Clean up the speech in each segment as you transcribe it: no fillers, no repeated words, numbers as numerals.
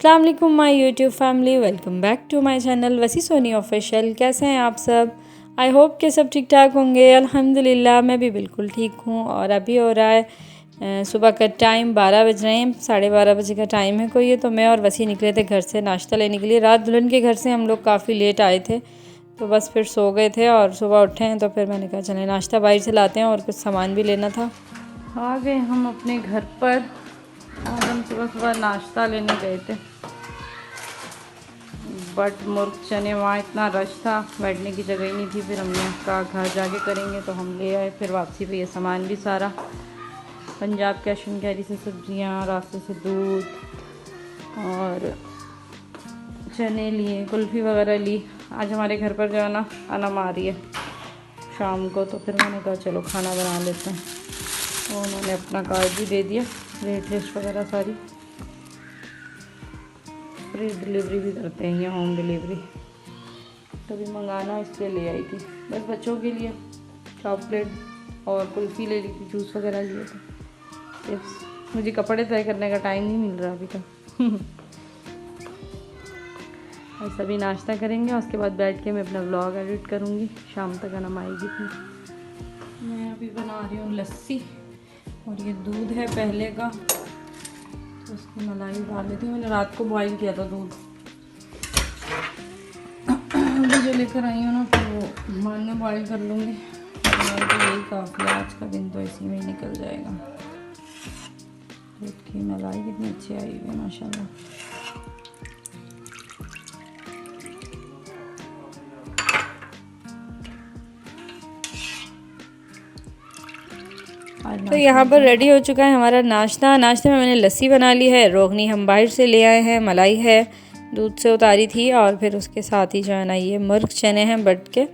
अस्सलाम वालेकुम my YouTube family, welcome back to my channel Wasi Soni official. कैसे हैं आप सब? आई होप कि सब ठीक ठाक होंगे। अल्हम्दुलिल्लाह मैं भी बिल्कुल ठीक हूँ। और अभी हो रहा है सुबह का टाइम, 12 बज रहे हैं, 12:30 बजे का टाइम है कोई। तो मैं और वसी निकले थे घर से नाश्ता लेने के लिए। रात दुल्हन के घर से हम लोग काफ़ी लेट आए थे, तो बस फिर सो गए थे और सुबह उठे हैं। तो फिर मैंने कहा चले नाश्ता बाहर से लाते हैं और कुछ सामान भी लेना था। आ गए हम अपने घर पर। आज हम सुबह सुबह नाश्ता लेने गए थे, बट मुर्ग चने वहाँ इतना रश था, बैठने की जगह ही नहीं थी। फिर हमने कहा घर जाके करेंगे, तो हम ले आए। फिर वापसी पे ये सामान भी सारा, पंजाब कैश एंड कैरी से सब्जियाँ, रास्ते से दूध और चने लिए, कुल्फ़ी वगैरह ली। आज हमारे घर पर जो है ना अनम आ रही है शाम को, तो फिर मैंने कहा चलो खाना बना लेते हैं। तो उन्होंने अपना कार्ड भी दे दिया, रेट लिस्ट वगैरह सारी। फ्री डिलीवरी भी करते हैं, या होम डिलीवरी। कभी मंगाना इसलिए ले आई थी, बस बच्चों के लिए चॉकलेट और कुल्फ़ी ले ली थी, जूस वगैरह लिए थे, टिप्स। मुझे कपड़े तय करने का टाइम नहीं मिल रहा अभी तक। और सभी नाश्ता करेंगे, उसके बाद बैठ के मैं अपना व्लॉग एडिट करूँगी। शाम तक अनम आएगी। फिर मैं अभी बना रही हूँ लस्सी, और ये दूध है पहले का, तो उसकी मलाई डाल लेती हूँ। मैंने रात को बॉईल किया था दूध, अभी जो लेकर आई हूँ ना, फिर वो मान में बॉईल कर लूँगी। तो यही काफ़ी है, आज का दिन तो इसी में ही निकल जाएगा। दूध की मलाई कितनी अच्छी आई हुई है माशाल्लाह। तो यहाँ पर रेडी हो चुका है हमारा नाश्ता। नाश्ते में मैंने लस्सी बना ली है, रोगनी हम बाहर से ले आए हैं, मलाई है दूध से उतारी थी, और फिर उसके साथ ही जो है ना ये मुर्ग चने हैं बट के।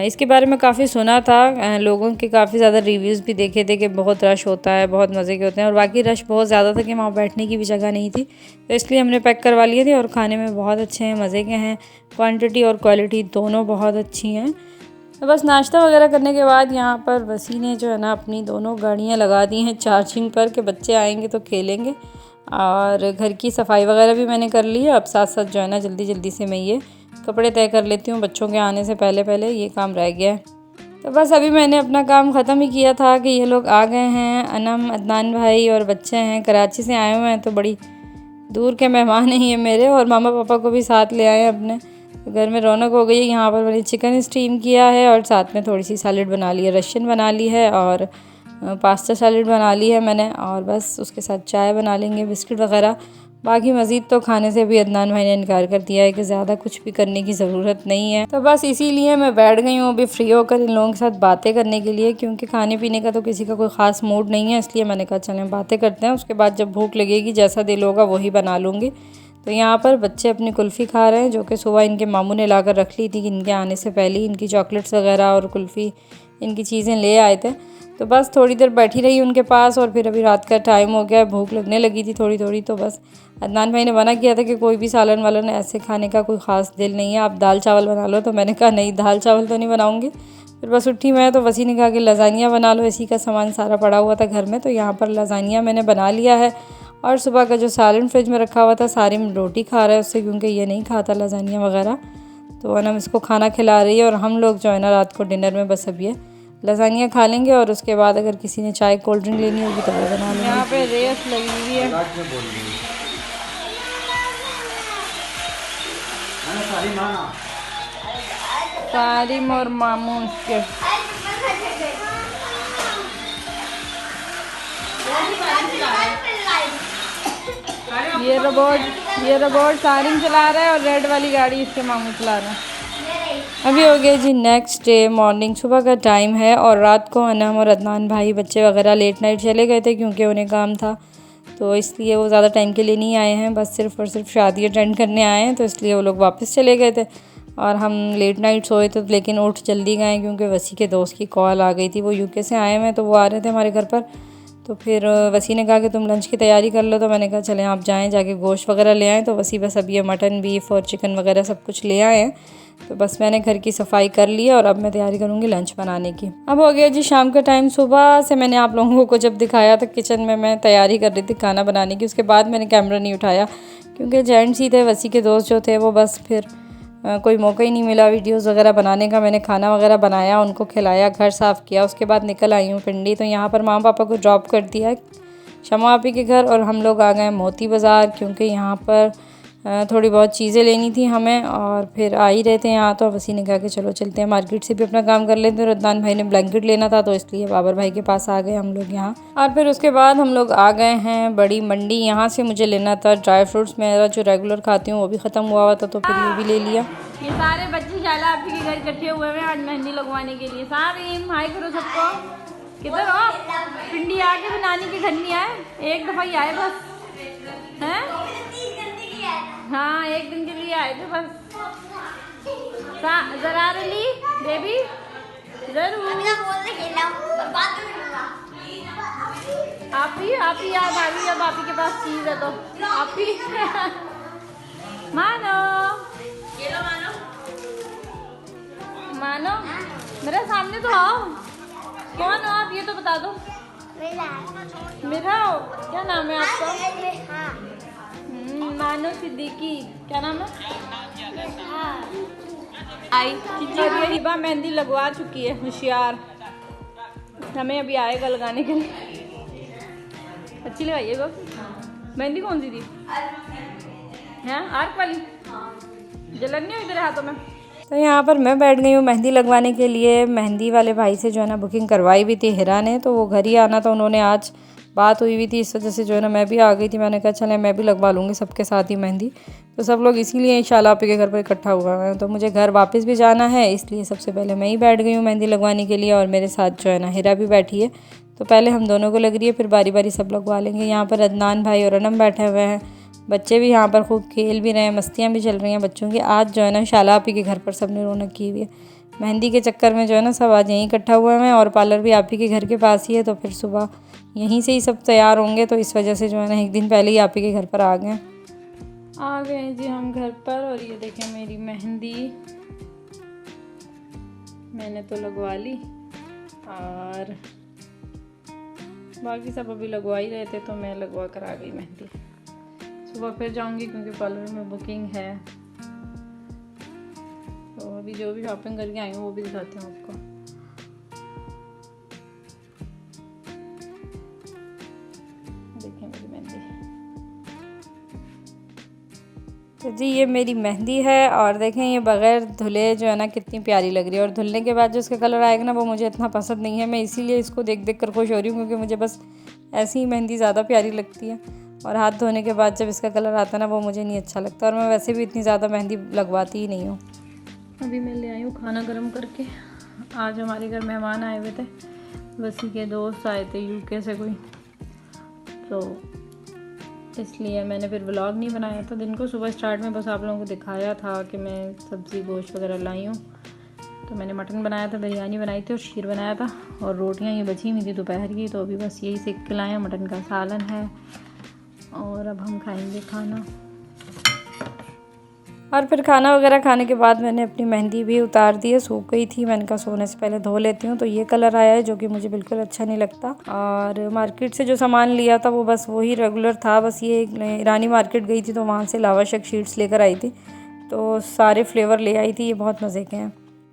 इसके बारे में काफ़ी सुना था, लोगों के काफ़ी ज़्यादा रिव्यूज़ भी देखे थे कि बहुत रश होता है, बहुत मज़े के होते हैं। और बाकी रश बहुत ज़्यादा था कि वहाँ बैठने की भी जगह नहीं थी, तो इसलिए हमने पैक करवा लिए थे। और खाने में बहुत अच्छे हैं, मज़े के हैं, क्वांटिटी और क्वालिटी दोनों बहुत अच्छी हैं। तो बस नाश्ता वगैरह करने के बाद यहाँ पर वसी ने जो है ना अपनी दोनों गाड़ियाँ लगा दी हैं चार्जिंग पर, कि बच्चे आएंगे तो खेलेंगे। और घर की सफाई वगैरह भी मैंने कर ली है। अब साथ साथ जो है ना जल्दी जल्दी से मैं ये कपड़े तय कर लेती हूँ, बच्चों के आने से पहले पहले ये काम रह गया है। तो बस अभी मैंने अपना काम ख़त्म ही किया था कि ये लोग आ गए हैं। अनम, अदनान भाई और बच्चे हैं, कराची से आए हुए हैं, तो बड़ी दूर के मेहमान हैं ये मेरे। और मामा पापा को भी साथ ले आए हैं अपने, तो घर में रौनक हो गई है। यहाँ पर मैंने चिकन स्टीम किया है, और साथ में थोड़ी सी सैलेड बना ली है, रशियन बना ली है, और पास्ता सैलेड बना ली है मैंने। और बस उसके साथ चाय बना लेंगे, बिस्किट वगैरह। बाकी मज़ीद तो खाने से भी अदनान भाई ने इनकार कर दिया है कि ज़्यादा कुछ भी करने की ज़रूरत नहीं है। तो बस इसीलिए मैं बैठ गई हूँ अभी फ्री होकर इन लोगों के साथ बातें करने के लिए, क्योंकि खाने पीने का तो किसी का कोई ख़ास मूड नहीं है। इसलिए मैंने कहा चलें बातें करते हैं, उसके बाद जब भूख लगेगी जैसा दिल होगा वही बना लूँगी। तो यहाँ पर बच्चे अपनी कुल्फ़ी खा रहे हैं, जो कि सुबह इनके मामू ने लाकर रख ली थी, कि इनके आने से पहले ही इनकी चॉकलेट्स वगैरह और कुल्फ़ी इनकी चीज़ें ले आए थे। तो बस थोड़ी देर बैठी रही उनके पास, और फिर अभी रात का टाइम हो गया, भूख लगने लगी थी थोड़ी थोड़ी। तो बस अदनान भाई ने मना किया था कि कोई भी सालन वालन ऐसे खाने का कोई ख़ास दिल नहीं है, आप दाल चावल बना लो। तो मैंने कहा नहीं, दाल चावल तो नहीं बनाऊँगी। फिर बस उठी मैं, तो वसी ने कहा कि लज़ानिया बना लो, इसी का सामान सारा पड़ा हुआ था घर में। तो यहाँ पर लज़ानिया मैंने बना लिया है, और सुबह का जो सालन फ्रिज में रखा हुआ था सारी में रोटी खा रहा है उससे, क्योंकि ये नहीं खाता लज़ानिया वगैरह। तो अनम इसको खाना खिला रही है, और हम लोग जो है ना रात को डिनर में बस अब ये लज़ानिया खा लेंगे, और उसके बाद अगर किसी ने चाय कोल्ड ड्रिंक लेनी होगी तो वो बना लेंगे। यहाँ पे रेस लगी हुई है, सारिम और मामू के। ये रोबोट सारिम चला रहा है, और रेड वाली गाड़ी इसके मामू चला रहे हैं। अभी हो गया जी नेक्स्ट डे मॉर्निंग, सुबह का टाइम है। और रात को अनम और अदनान भाई बच्चे वगैरह लेट नाइट चले गए थे, क्योंकि उन्हें काम था, तो इसलिए वो ज़्यादा टाइम के लिए नहीं आए हैं, बस सिर्फ़ और सिर्फ शादी अटेंड करने आए हैं। तो इसलिए वो लोग वापस चले गए थे, और हम लेट नाइट सोए थे, लेकिन उठ जल्दी गए, क्योंकि वसी के दोस्त की कॉल आ गई थी। वो यूके से आए हैं, तो वो आ रहे थे हमारे घर पर। तो फिर वसी ने कहा कि तुम लंच की तैयारी कर लो, तो मैंने कहा चलें आप जाएं, जाके गोश्त वगैरह ले आएँ। तो वसी बस अब ये मटन, बीफ और चिकन वगैरह सब कुछ ले आए हैं। तो बस मैंने घर की सफाई कर ली है, और अब मैं तैयारी करूँगी लंच बनाने की। अब हो गया जी शाम का टाइम। सुबह से मैंने आप लोगों को जब दिखाया था किचन में मैं तैयारी कर रही थी खाना बनाने की, उसके बाद मैंने कैमरा नहीं उठाया, क्योंकि जेंट्स ही थे, वसी के दोस्त जो थे वो बस फिर कोई मौका ही नहीं मिला वीडियोस वगैरह बनाने का। मैंने खाना वगैरह बनाया, उनको खिलाया, घर साफ़ किया, उसके बाद निकल आई हूँ पिंडी। तो यहाँ पर माँ पापा को ड्रॉप कर दिया शमा आपी के घर और हम लोग आ गए मोती बाज़ार, क्योंकि यहाँ पर थोड़ी बहुत चीज़ें लेनी थी हमें और फिर आ ही रहे थे यहाँ। तो वसी ने कहा कि चलो चलते हैं मार्केट से भी अपना काम कर लेते हैं। रद्दान भाई ने ब्लैंकेट लेना था तो इसलिए बाबर भाई के पास आ गए हम लोग यहाँ। और फिर उसके बाद हम लोग आ गए हैं बड़ी मंडी। यहाँ से मुझे लेना था ड्राई फ्रूट्स, मेरा जो रेगुलर खाती हूँ वो भी ख़त्म हुआ था तो फिर ये भी ले लिया। ये सारे बच्चे शाला आपके के घर इकट्ठे हुए हैं आज मेहंदी लगवाने के लिए। सारे हाय करो सबको। किधर हो? पिंडी आके भी नानी के घर नहीं आए, एक दफ़ा ही आए बस हैं। हाँ, एक दिन के लिए आए थे बस। जरा रली बेबी जरूर आप ही यार भाभी, जब आप ही के पास चीज़ है तो आप ही मानो मानो मेरे सामने तो आओ। कौन हो आप ये तो बता दो। मेरा क्या नाम है आपका? मानो सिद्दीकी। क्या नाम है? आई हिबा मेहंदी लगवा चुकी है, होशियार। हमें अभी आएगा लगाने के लिए। अच्छी लगाइएगा। मेहंदी कौन सी थी? हैं आर्क वाली? जलन नहीं हुई तेरे हाथों में? तो यहाँ पर मैं बैठ गई हूँ मेहंदी लगवाने के लिए। मेहंदी वाले भाई से जो है ना बुकिंग करवाई हुई थी हिरा ने, तो वो घर ही आना था। उन्होंने आज बात हुई हुई थी, इस वजह से जो है ना मैं भी आ गई थी। मैंने कहा चले मैं भी लगवा लूँगी सबके साथ ही मेहंदी। तो सब लोग इसीलिए शाला आपी के घर पर इकट्ठा हुआ है। तो मुझे घर वापस भी जाना है, इसलिए सबसे पहले मैं ही बैठ गई हूँ मेहंदी लगवाने के लिए और मेरे साथ जो है ना हिरा भी बैठी है। तो पहले हम दोनों को लग रही है, फिर बारी बारी सब लगवा लेंगे। यहाँ पर अदनान भाई और अनम बैठे हुए हैं, बच्चे भी यहाँ पर खूब खेल भी रहे हैं, मस्तियाँ भी चल रही हैं बच्चों की। आज जो है ना शाला आपी के घर पर सब ने रौनक की हुई है। मेहंदी के चक्कर में जो है ना सब आज यहीं इकट्ठा हुए हैं और पार्लर भी आप ही के घर के पास ही है, तो फिर सुबह यहीं से ही सब तैयार होंगे। तो इस वजह से जो है ना एक दिन पहले ही आप ही के घर पर आ गए जी हम घर पर। और ये देखें मेरी मेहंदी मैंने तो लगवा ली और बाकी सब अभी लगवा ही रहे थे, तो मैं लगवा कर आ गई मेहंदी। सुबह फिर जाऊंगी क्योंकि पार्लर में बुकिंग है। तो अभी जो भी शॉपिंग करके आई हूँ वो भी दिखाती हूँ आपको। देखिए मेरी मेहंदी। तो जी ये मेरी मेहंदी है और देखें ये बग़ैर धुले जो है ना कितनी प्यारी लग रही है। और धुलने के बाद जो इसका कलर आएगा ना वो मुझे इतना पसंद नहीं है। मैं इसीलिए इसको देख देख कर खुश हो रही हूँ, क्योंकि मुझे बस ऐसी ही मेहंदी ज़्यादा प्यारी लगती है। और हाथ धोने के बाद जब इसका कलर आता है ना वो मुझे नहीं अच्छा लगता। और मैं वैसे भी इतनी ज़्यादा मेहंदी लगवाती ही नहीं हूँ। अभी मैं ले आई हूँ खाना गर्म करके। आज हमारे घर मेहमान आए हुए थे, वसी के दोस्त आए थे यूके से कोई, तो इसलिए मैंने फिर व्लॉग नहीं बनाया था दिन को। सुबह स्टार्ट में बस आप लोगों को दिखाया था कि मैं सब्ज़ी गोश्त वगैरह लाई हूँ। तो मैंने मटन बनाया था, बिरयानी बनाई थी और शीर बनाया था और रोटियाँ ये बची हुई थी दोपहर की, तो अभी बस यही सेक के लाए हैं। मटन का सालन है और अब हम खाएंगे खाना। और फिर खाना वगैरह खाने के बाद मैंने अपनी मेहंदी भी उतार दी है, सूख गई थी। मैंने कहा सोने से पहले धो लेती हूँ। तो ये कलर आया है जो कि मुझे बिल्कुल अच्छा नहीं लगता। और मार्केट से जो सामान लिया था वो बस वही रेगुलर था। बस ये ईरानी मार्केट गई थी तो वहाँ से लावा शेक शीट्स लेकर आई थी, तो सारे फ्लेवर ले आई थी। ये बहुत मज़े के हैं।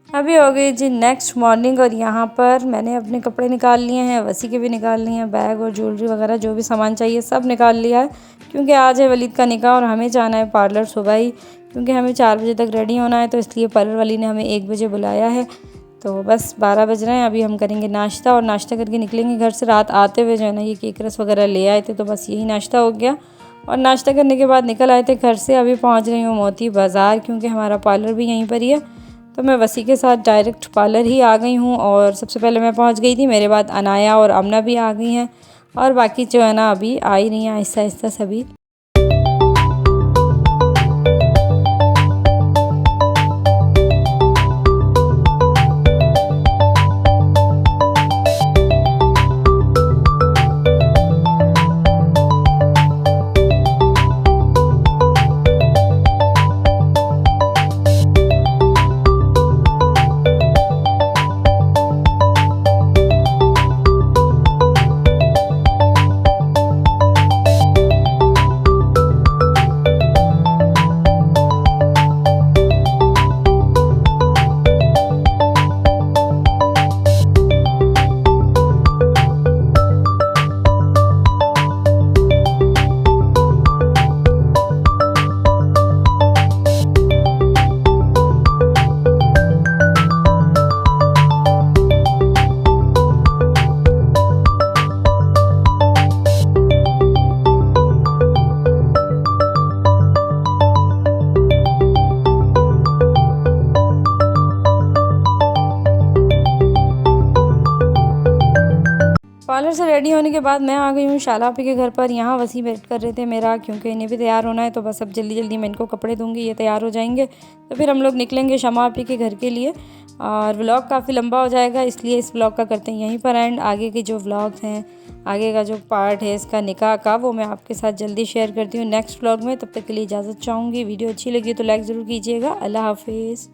अभी हो गई जी नेक्स्ट मॉर्निंग और यहाँ पर मैंने अपने कपड़े निकाल लिए हैं, वसी के भी निकाल लिए हैं, बैग और ज्वेलरी वगैरह जो भी सामान चाहिए सब निकाल लिया है। क्योंकि आज है वलीद का निकाह और हमें जाना है पार्लर सुबह ही, क्योंकि हमें 4 बजे तक रेडी होना है। तो इसलिए पार्लर वाली ने हमें 1 बजे बुलाया है। तो बस 12 बज रहे हैं। अभी हम करेंगे नाश्ता और नाश्ता करके निकलेंगे घर से। रात आते हुए जो है ना ये केक रस वगैरह ले आए थे, तो बस यही नाश्ता हो गया। और नाश्ता करने के बाद निकल आए थे घर से। अभी पहुँच रही हूँ मोती बाज़ार, क्योंकि हमारा पार्लर भी यहीं पर ही है। तो मैं वसी के साथ डायरेक्ट पार्लर ही आ गई हूँ। और सबसे पहले मैं पहुँच गई थी, मेरे बाद अनाया और अमना भी आ गई हैं और बाकी जो है ना अभी आ ही रही हैं आहिस्ता आहिस्ता सभी। से रेडी होने के बाद मैं आ गई हूँ शाला आपी के घर पर। यहाँ वसी वेट कर रहे थे मेरा, क्योंकि इन्हें भी तैयार होना है। तो बस अब जल्दी जल्दी मैं इनको कपड़े दूँगी, ये तैयार हो जाएंगे तो फिर हम लोग निकलेंगे शमा आपी के घर के लिए। और व्लॉग काफ़ी लंबा हो जाएगा, इसलिए इस व्लॉग का करते हैं यहीं पर एंड। आगे के जो व्लॉग्स हैं, आगे का जो पार्ट है इसका निकाह का, वो मैं आपके साथ जल्दी शेयर करती हूँ नेक्स्ट व्लॉग में। तब तक के लिए इजाज़त चाहूँगी। वीडियो अच्छी लगी तो लाइक ज़रूर कीजिएगा। अल्लाह हाफिज़।